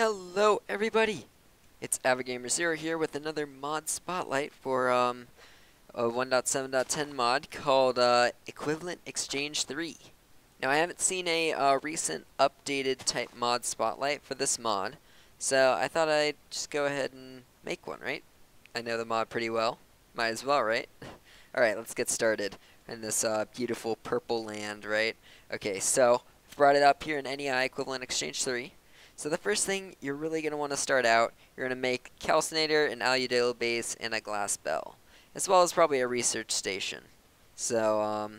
Hello everybody! It's AvaGamer0 here with another mod spotlight for a 1.7.10 mod called Equivalent Exchange 3. Now I haven't seen a recent updated type mod spotlight for this mod, so I thought I'd just go ahead and make one, right? I know the mod pretty well. Might as well, right? Alright, let's get started in this beautiful purple land, right? Okay, so I've brought it up here in NEI Equivalent Exchange 3. So the first thing you're really going to want to start out, you're going to make a calcinator, an aludel base, and a glass bell, as well as probably a research station. So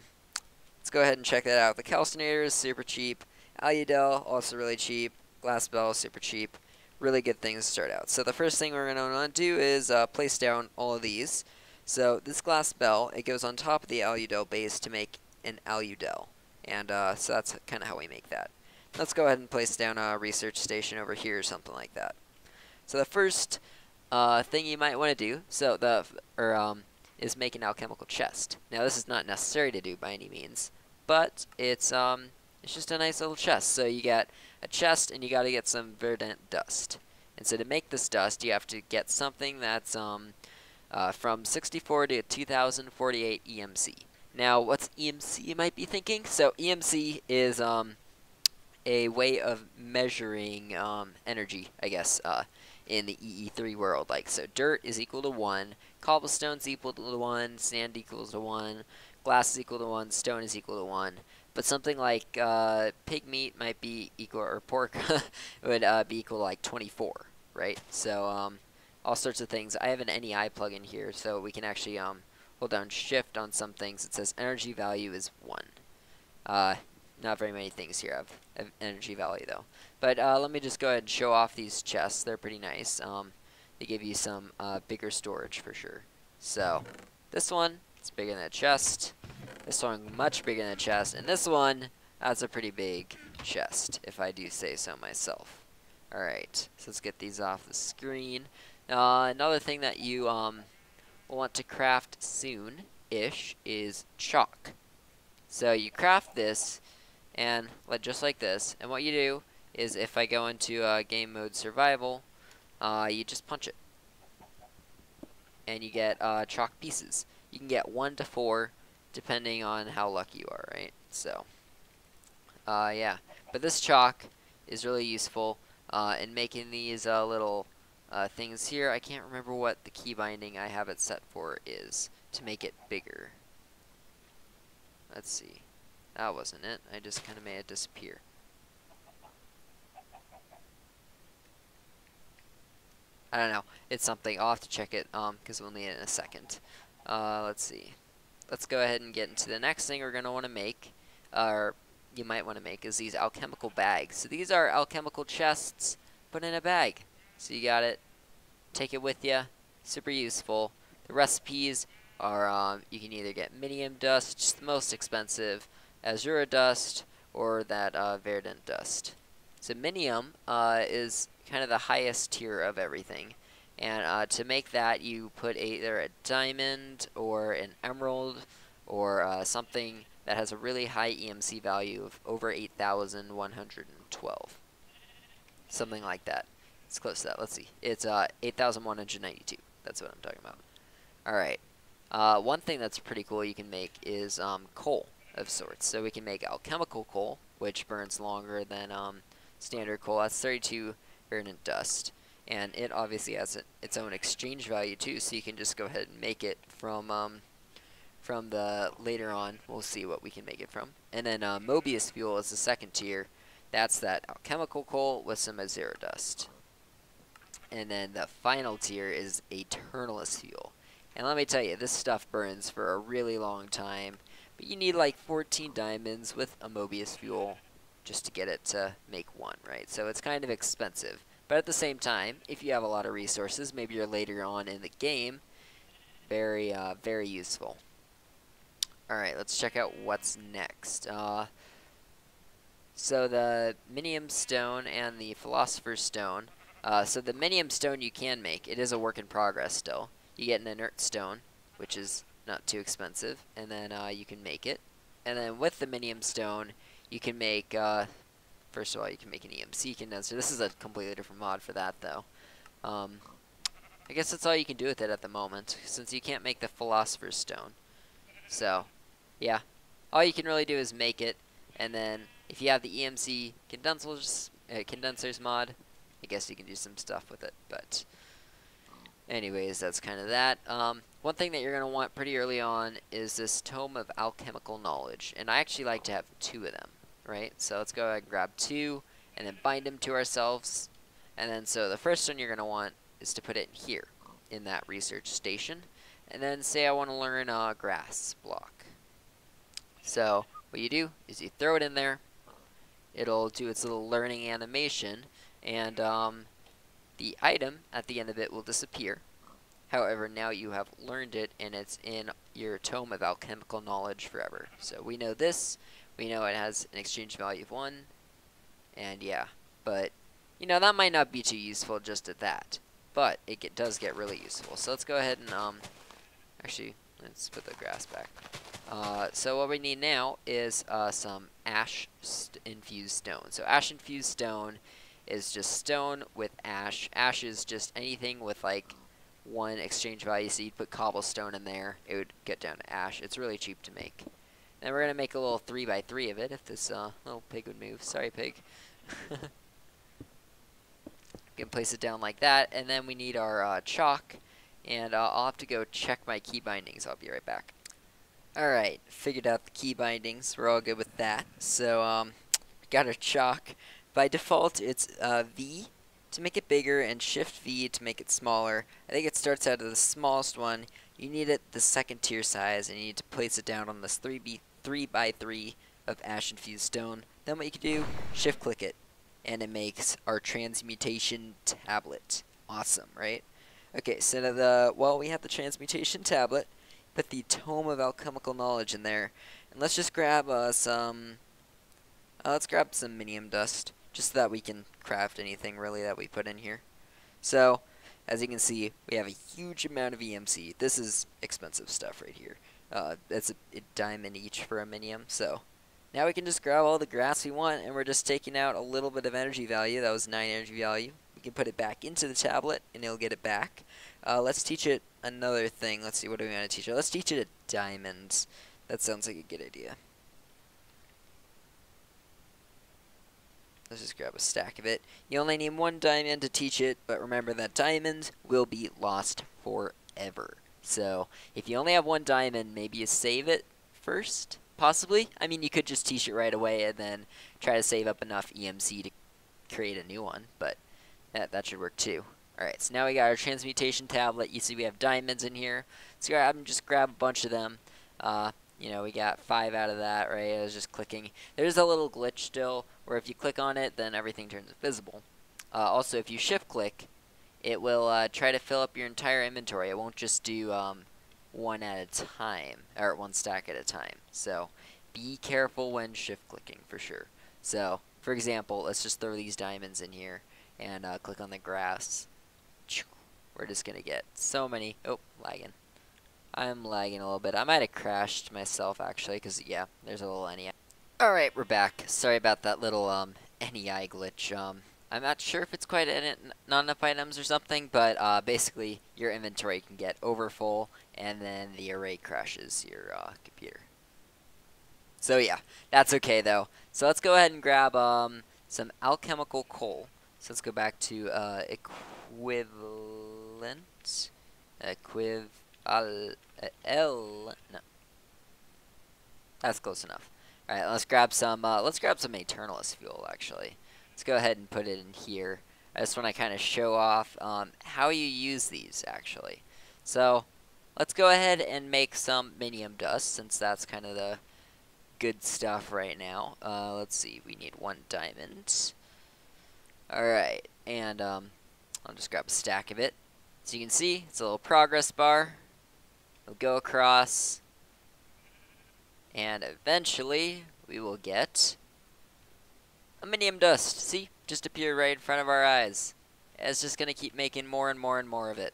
let's go ahead and check that out. The calcinator is super cheap, aludel also really cheap, glass bell super cheap. Really good things to start out. So the first thing we're going to want to do is place down all of these. So this glass bell, it goes on top of the aludel base to make an aludel, and so that's kind of how we make that. Let's go ahead and place down a research station over here or something like that. So the first thing you might want to do, is make an alchemical chest. Now this is not necessary to do by any means, but it's just a nice little chest. So you got a chest and you got to get some verdant dust. And so to make this dust, you have to get something that's from 64 to 2048 EMC. Now what's EMC, you might be thinking? So EMC is a way of measuring energy, I guess, in the EE3 world. Like, so dirt is equal to 1, cobblestone's equal to 1, sand equals to 1, glass is equal to 1, stone is equal to 1. But something like pig meat might be equal, or pork would be equal to like 24, right? So all sorts of things. I have an NEI plugin here, so we can actually hold down shift on some things. It says energy value is 1. Not very many things here have energy value though. But let me just go ahead and show off these chests. They're pretty nice. They give you some bigger storage for sure. So this one, it's bigger than a chest. This one, much bigger than a chest. And this one, that's a pretty big chest, if I do say so myself. Alright, so let's get these off the screen. Another thing that you will want to craft soon-ish is chalk. So you craft this, and just like this, and what you do is, if I go into game mode survival, you just punch it and you get chalk pieces. You can get 1 to 4 depending on how lucky you are, right? So yeah, but this chalk is really useful in making these little things here. I can't remember what the key binding I have it set for is to make it bigger. Let's see. That wasn't it. I just kind of made it disappear. I don't know. It's something. I'll have to check it because we'll need it in a second. Let's see. Let's go ahead and get into the next thing we're going to want to make, or you might want to make, is these alchemical bags. So these are alchemical chests put in a bag. So you got it. Take it with you. Super useful. The recipes are you can either get minium dust, just the most expensive, azure dust, or that verdant dust. So minium is kind of the highest tier of everything, and to make that you put either a diamond or an emerald or something that has a really high EMC value of over 8,112. Something like that. It's close to that. Let's see. It's 8,192. That's what I'm talking about. Alright. One thing that's pretty cool you can make is coal of sorts. So we can make alchemical coal, which burns longer than standard coal. That's 32 verdant dust, and it obviously has its own exchange value too. So you can just go ahead and make it from the later on. We'll see what we can make it from. And then Mobius fuel is the second tier. That's that alchemical coal with some azure dust. And then the final tier is Eternalist fuel. And let me tell you, this stuff burns for a really long time. But you need like 14 diamonds with a Mobius fuel just to get it to make one, right? So it's kind of expensive. But at the same time, if you have a lot of resources, maybe you're later on in the game, very, very useful. Alright, let's check out what's next. So the Minium Stone and the Philosopher's Stone. So the Minium Stone you can make. It is a work in progress still. You get an inert stone, which is not too expensive, and then you can make it. And then with the Minium Stone, you can make first of all, you can make an EMC condenser. This is a completely different mod for that, though. I guess that's all you can do with it at the moment, since you can't make the Philosopher's Stone. So, yeah. All you can really do is make it, and then if you have the EMC condensers mod, I guess you can do some stuff with it. But anyways, that's kind of that. One thing that you're going to want pretty early on is this Tome of Alchemical Knowledge, and I actually like to have 2 of them, right? So let's go ahead and grab 2, and then bind them to ourselves. And then so the first one you're going to want is to put it here, in that research station. And then say I want to learn grass block. So what you do is you throw it in there. It'll do its little learning animation, and the item at the end of it will disappear. However, now you have learned it, and it's in your Tome of Alchemical Knowledge forever. So we know this. We know it has an exchange value of 1. And yeah, but you know, that might not be too useful just at that. But it does get really useful. So let's go ahead and actually, let's put the grass back. So what we need now is some ash-infused stone. So ash-infused stone is just stone with ash. Ash is just anything with like 1 exchange value. So you'd put cobblestone in there, it would get down to ash. It's really cheap to make. Then we're gonna make a little 3x3 of it. If this little pig would move. Sorry, pig. We can place it down like that, and then we need our chalk. And I'll have to go check my key bindings. I'll be right back. Alright, figured out the key bindings. We're all good with that. So, got our chalk. By default, it's V to make it bigger and Shift V to make it smaller. I think it starts out of the smallest one. You need it the 2nd tier size, and you need to place it down on this 3x3 of ash-infused stone. Then what you can do, Shift click it, and it makes our transmutation tablet. Awesome, right? Okay, so we have the transmutation tablet. Put the Tome of Alchemical Knowledge in there, and let's just grab some minium dust, just so that we can craft anything really that we put in here. So, as you can see, we have a huge amount of EMC. This is expensive stuff right here. That's a diamond each for a minium. So now we can just grab all the grass we want, and we're just taking out a little bit of energy value. That was 9 energy value. We can put it back into the tablet, and it'll get it back. Let's teach it another thing. Let's see, what do we want to teach it? Let's teach it a diamond. That sounds like a good idea. Let's just grab a stack of it. You only need 1 diamond to teach it, but remember that diamond will be lost forever. So if you only have 1 diamond, maybe you save it first, possibly. I mean, you could just teach it right away and then try to save up enough EMC to create a new one, but that should work too. Alright, so now we got our transmutation tablet. You see we have diamonds in here. So just grab a bunch of them. You know, we got 5 out of that, right? I was just clicking. There's a little glitch still, where if you click on it, then everything turns invisible. Also, if you shift click, it will try to fill up your entire inventory. It won't just do 1 at a time, or 1 stack at a time. So be careful when shift clicking for sure. So, for example, let's just throw these diamonds in here and click on the grass. We're just gonna get so many. Oh, lagging. I'm lagging a little bit. I might have crashed myself actually, because yeah, there's a little NEI. Alright, we're back. Sorry about that little NEI glitch. I'm not sure if it's quite not enough items or something, but basically your inventory can get overfull, and then the array crashes your computer. So yeah, that's okay though. So let's go ahead and grab some alchemical coal. So let's go back to no. That's close enough. Alright, let's grab some Eternalist fuel actually. Let's go ahead and put it in here. I just want to kind of show off how you use these actually. So let's go ahead and make some minium dust, since that's kind of the good stuff right now. Let's see, we need 1 diamond. Alright, and I'll just grab a stack of it. So you can see, it's a little progress bar. It'll go across, and eventually we will get a minium dust. See? Just appeared right in front of our eyes. It's just going to keep making more and more and more of it.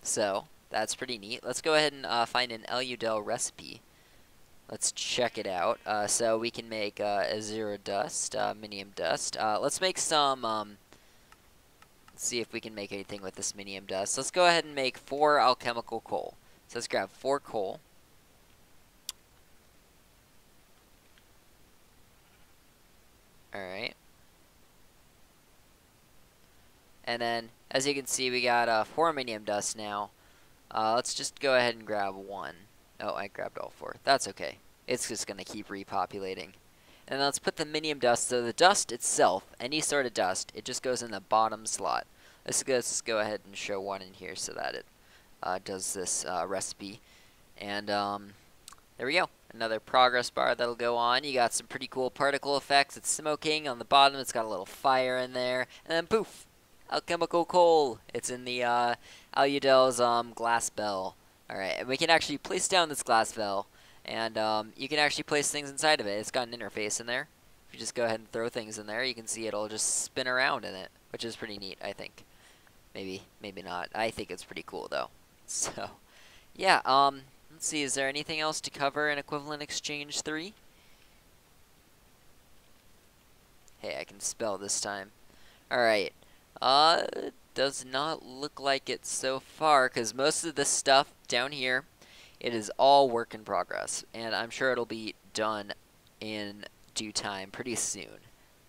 So, that's pretty neat. Let's go ahead and find an Eludel recipe. Let's check it out. So we can make a zero dust, minium dust. Let's make some, let's see if we can make anything with this minium dust. Let's go ahead and make 4 alchemical coal. So let's grab 4 coal. Alright. And then, as you can see, we got 4 minium dust now. Let's just go ahead and grab 1. Oh, I grabbed all 4. That's okay. It's just going to keep repopulating. And let's put the minium dust. So the dust itself, any sort of dust, it just goes in the bottom slot. Let's just go ahead and show 1 in here so that it does this recipe. And there we go. Another progress bar that'll go on. You got some pretty cool particle effects. It's smoking on the bottom. It's got a little fire in there. And then poof! Alchemical coal. It's in the Aludel's glass bell. Alright, and we can actually place down this glass bell. And you can actually place things inside of it. It's got an interface in there. If you just go ahead and throw things in there, you can see it'll just spin around in it, which is pretty neat, I think. Maybe not. I think it's pretty cool, though. So, yeah, let's see, is there anything else to cover in Equivalent Exchange 3? Hey, I can spell this time. Alright. Does not look like it so far, because most of this stuff down here, it is all work in progress. And I'm sure it'll be done in due time pretty soon.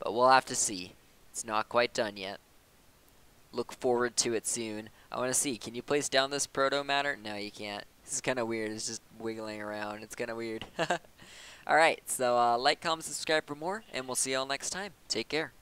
But we'll have to see. It's not quite done yet. Look forward to it soon. I want to see, can you place down this proto matter? No, you can't. This is kind of weird. It's just wiggling around. It's kind of weird. Alright, so like, comment, subscribe for more, and we'll see y'all next time. Take care.